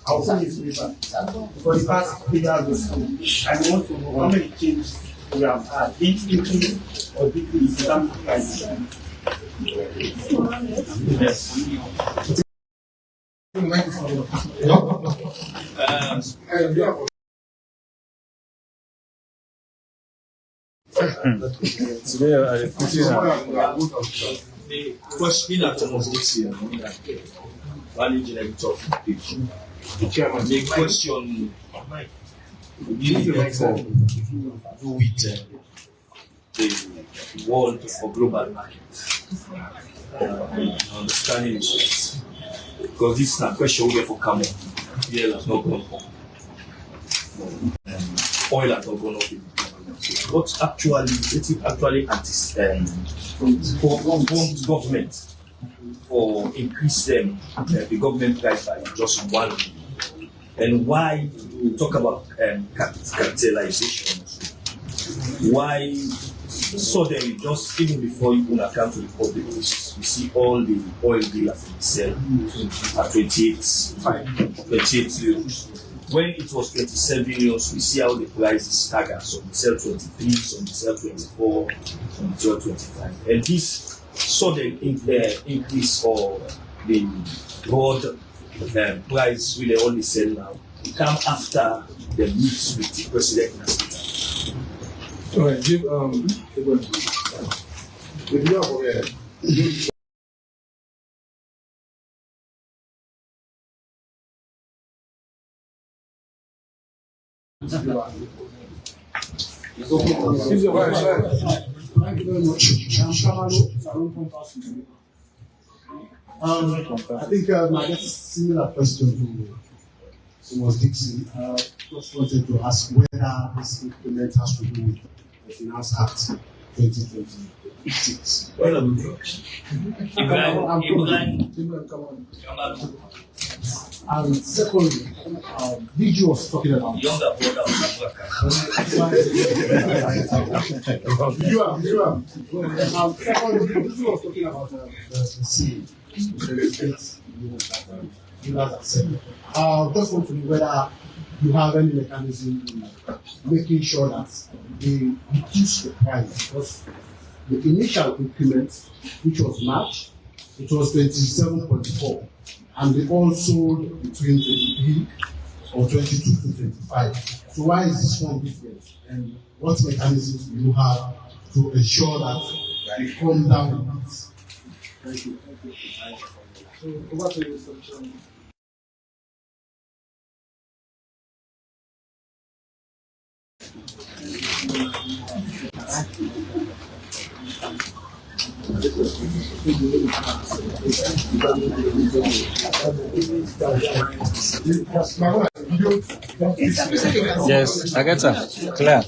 I'll send his paper. For the past 3 years or so, I want to know how many changes we have had, increase or decrease in terms of price. Yes. The question at almost this year, managing a topic. The question really got to do with the world for global markets. Understanding this, because this is a question we get for common. Oil has not gone up. Oil has not gone up. What actually forms government for increase the government price by just 1 million? And why we talk about capitalization? Why suddenly, just even before you even account to the public, we see all the oil dealers sell at 28 euros. When it was 27 euros, we see how the prices stagger. Some sell 23, some sell 24, some sell 25. And this sudden increase for the broad price we only sell now, it come after the meet with the president. All right, give Thank you very much. I think I guess similar question to Thomas Dixon. Just wanted to ask whether this implement has to do with the Finance Act 2026. And secondly, DG was talking about Younger brother of secondly, DG was talking about the sea. Just want to know whether you have any mechanism in making sure that they reduce the price, because the initial increment, which was March, it was 27.4, and they all sold between 23 or 22 to 25. So why is this one different? And what mechanisms do you have to ensure that they come down a bit? Thank you. So over to you, Mr. Yes, Agatha, clear.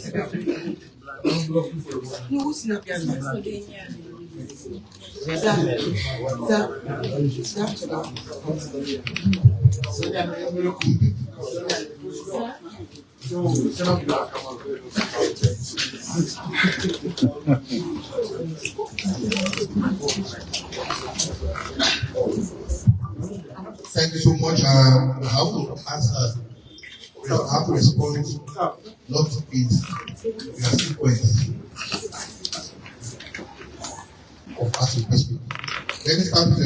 Thank you so much. I have to answer. I have to respond not to it. We are sequence of asking questions. Let me start with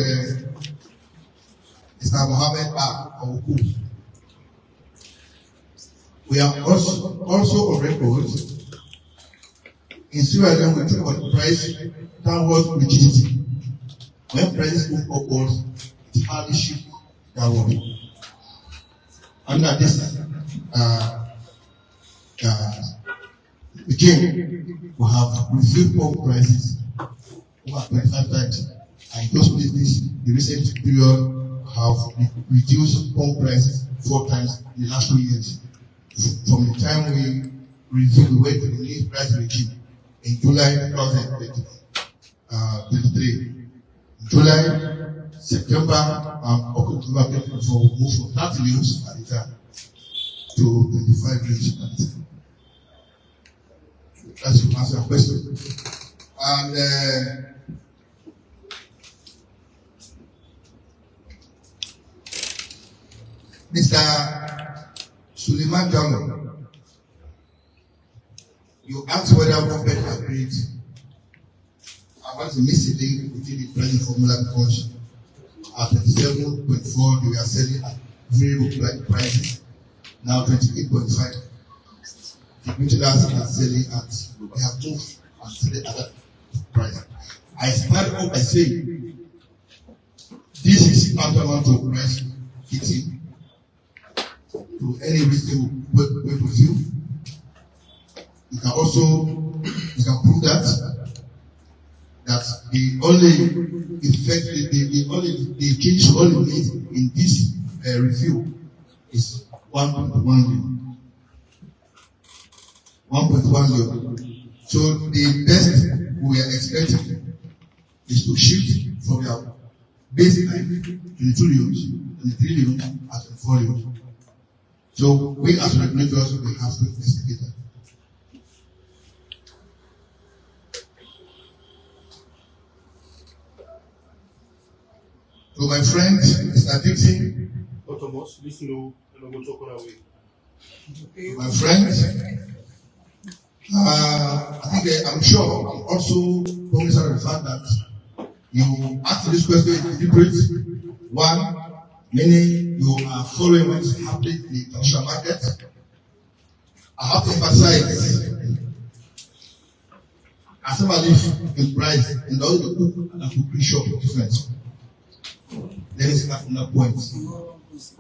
Mr. Mohammed Awuku. We are also on record. In Sierra Leone, we talk about price downward rigidity. When prices move upwards, it's hardly shift downward. Under this regime, we have reviewed pump prices over 25 times. And those business, the recent period, have reduced pump prices 4 times in the last 2 years. From the time we reviewed, we went to the new price regime in July 2023. July September, October 2024, we move from 30 reels at the time to 25 reels at the time. That's to answer your question. And Mr. Suleiman Jallo, you asked whether government agreed and what is the missing link within the present formula, because at 27.4 they were selling at very low prices, now 28.5. The retailers are selling at, they have moved and selling at that price. I started off by saying this is tantamount to price hitting to any reasonable point of view. You can also prove that the only effect, the change only made in this review is 1.1 million. 1.1 million. So the best we are expecting is to shift from our baseline 22 millions, 23 millions, and 24 millions. So we as regulators, we have to investigate that. So my friend, Mr. Dixon, my friend, I think I'm sure I'm also cognizant of the fact that you asked this question in deliberate. One, meaning you are following what is happening in the international market. I have to emphasize, as somebody in price in the other cook and cookery shop different. There is another point.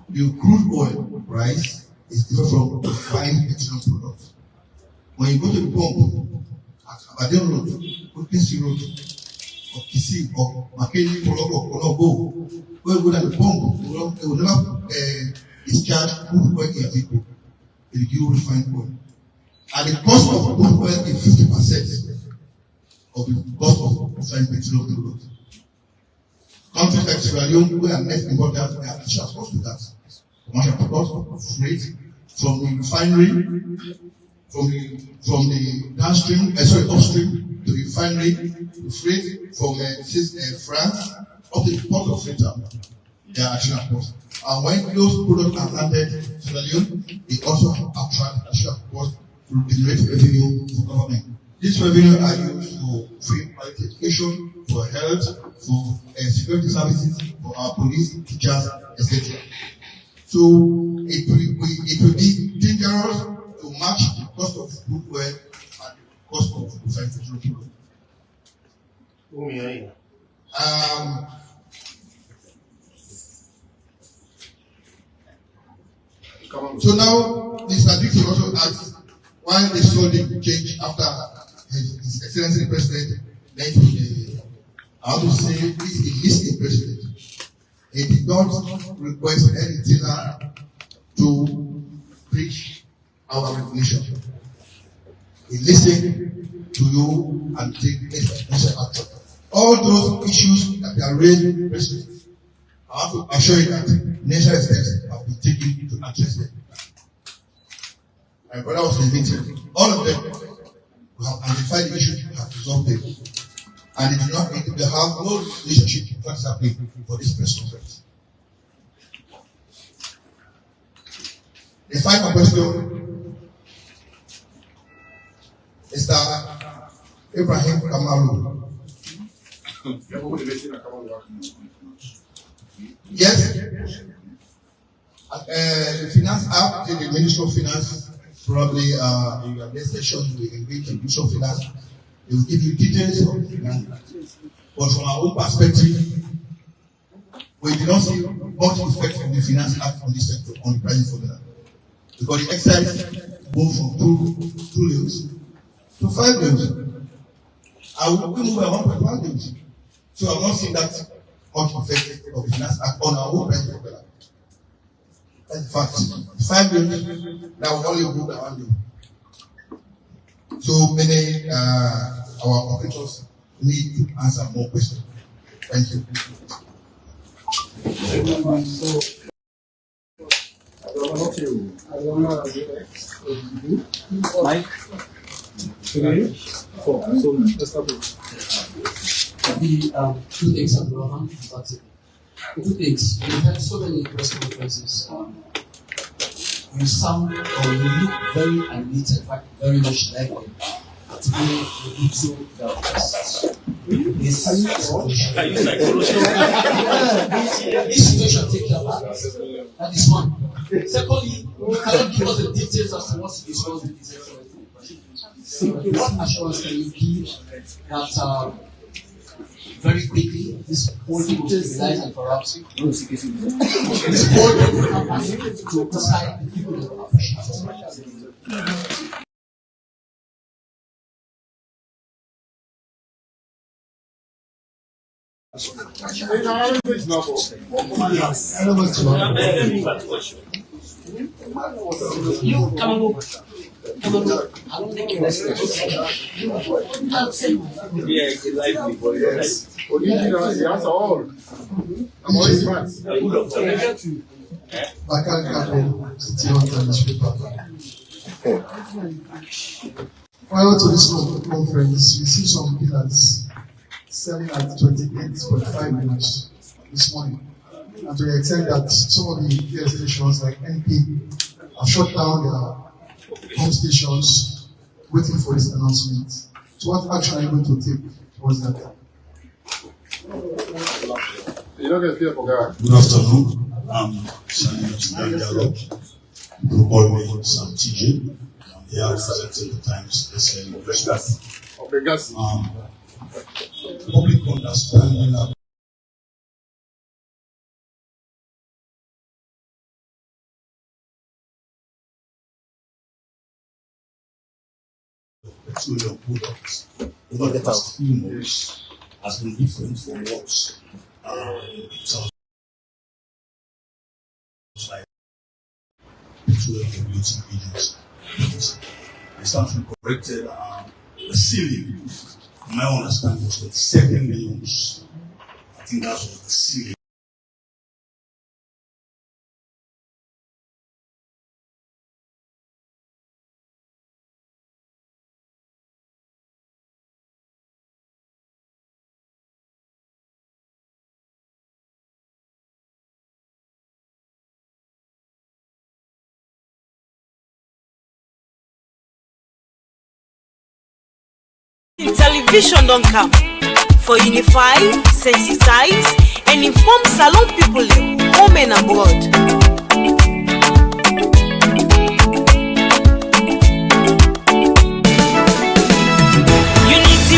The crude oil price is different from the refined petroleum product. When you go to the pump at Abadan Road, Kutisi Road, or Kisi, or Makeni, or Konobo, when you go to the pump, they will never discharge crude oil in vehicle. They will give refined oil. And the cost of crude oil is 50% of the cost of refined petroleum product. Countries like Sierra Leone, where are net importers, they are actually exposed to that. Commercial cost, freight, from the refinery, from the downstream, upstream to the refinery, the freight from France up to the port of Freetown. They are actually exposed. And when those products are landed in Sierra Leone, they also attract actual cost to generate revenue for government. This revenue are used for free education, for health, for security services, for our police, teachers, etc. So it will be dangerous to match the cost of crude oil and the cost of refined petroleum product. So now Mr. Dixon also asked why they saw the change after His Excellency the President met with the, how to say, he is the President. He did not request any dealer to preach our regulation. He listened to you and take necessary action. All those issues that are raised with the President, I have to assure you that necessary steps have been taken to address them. My brother was in the meeting. All of them we have identified the issues, we have resolved them. And they have no relationship with what's happening for this press conference. The final question, Mr. Ibrahim Kamalu. Yes, the Finance Act, the Ministry of Finance, probably in your next session, we engage the Ministry of Finance. They will give you details of the finance. But from our own perspective, we do not see much effect from the Finance Act on this sector, on the pricing formula. Because the excise moved from 2 levels to 5 levels. And we move at 1.1 levels. So I'm not seeing that much effect of the Finance Act on our own pricing formula. In fact, 5 levels, that will only move at 1 level. So many our operators need to answer more questions. Thank you. Mike? 3, 4. So let's start with Two things, Abdulrahman. Two things. We had so many press conferences. You sound or you look very unneat, in fact, very much like him. Today, we need to the best. This situation. This situation take care of that. That is one. Secondly, you cannot give us the details as to what he discussed with his excellency. What assurance can you give that very quickly this whole thing will stabilize and corrupt? This whole thing will happen to decide the people that will appreciate. You come on. Come on. I don't think you're Yeah, it's lively for you. he has all. I'm always smart. Bakar Kabo, City Hunter newspaper. Prior to this conference, we see some pillars selling at 28.5 minutes this morning. And to the extent that some of the peer stations like NP have shut down their home stations waiting for this announcement. So what action are you going to take towards that? You don't get fear for God. Good afternoon. I'm Samuel Diallo. You call me Sam TJ. I'm here representing the Times SL Investors. Okay, guys. Public understanding of petroleum products over the past few months has been different from what it sounds like petroleum regulating agents. The statute corrected the ceiling. My understanding was 27 million. I think that was the ceiling. Television don't come for unify, sensitize, and inform Salon people home and abroad.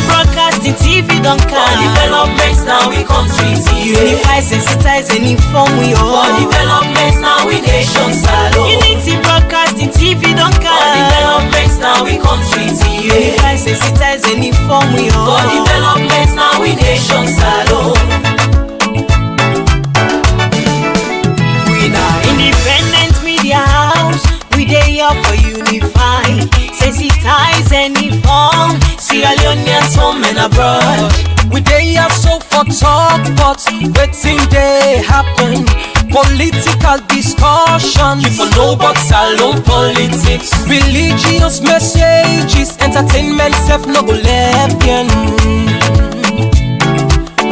Broadcasting TV don't come for developments now we country unify, sensitize, and inform we all. For developments now we nation Salon. Unity Broadcasting TV don't come for developments now we country unify, sensitize, and inform we all. For developments now we nation Salon. We now independent media house. We dey here for unify, sensitize, and inform Sierra Leoneans home and abroad. We dey here so for talk, but wetin dey happen? Political discussion. You for know about Salon politics. Religious messages, entertainment self no go left bien.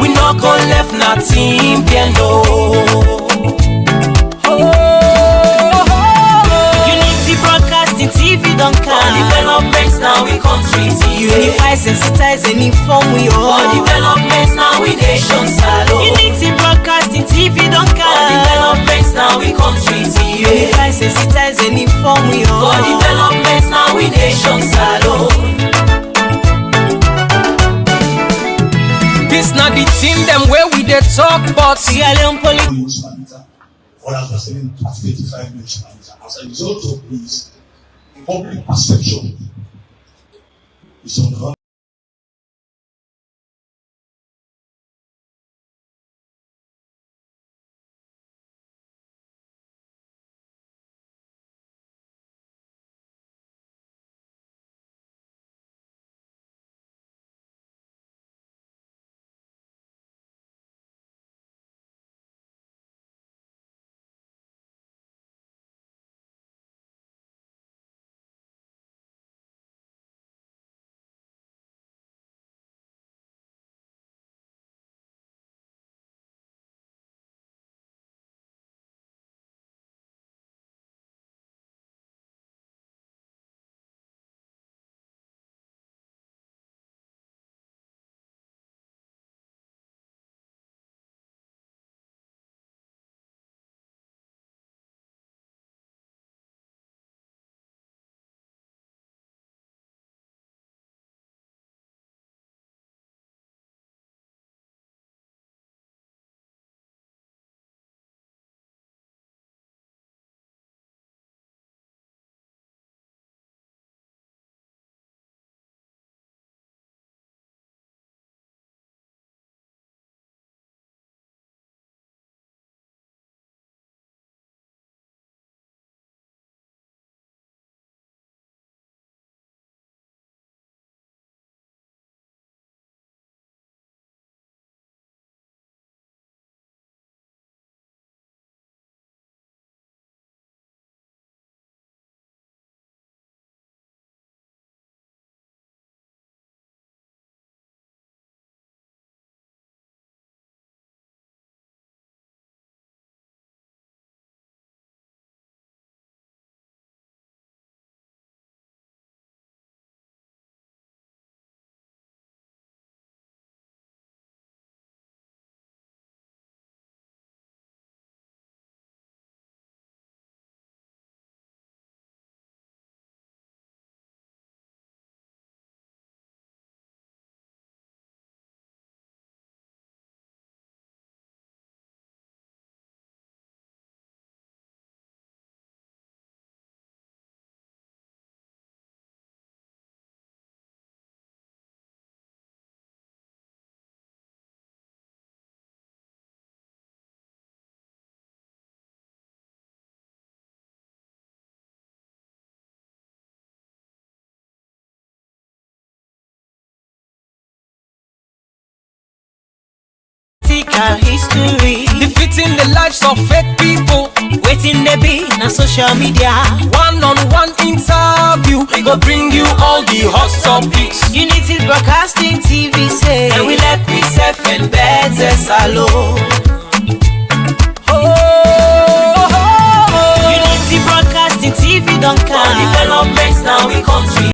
We no go left nothing bien no. Broadcasting TV don't come for developments now we country unify, sensitize, and inform we all. For developments now we nation Salon. Unity Broadcasting TV don't come for developments now we country unify, sensitize, and inform we all. For developments now we nation Salon. This not the team them where we dey talk but Sierra Leone politics. Others are selling to 85 million. As a result of this, public perception is on the political history. Defeating the lives of fake people. Waiting they be na social media. One-on-one interview, we go bring you all the hot topics. Unity Broadcasting TV say, and we let myself and beds alone. Unity Broadcasting TV don't come. For developments now we country.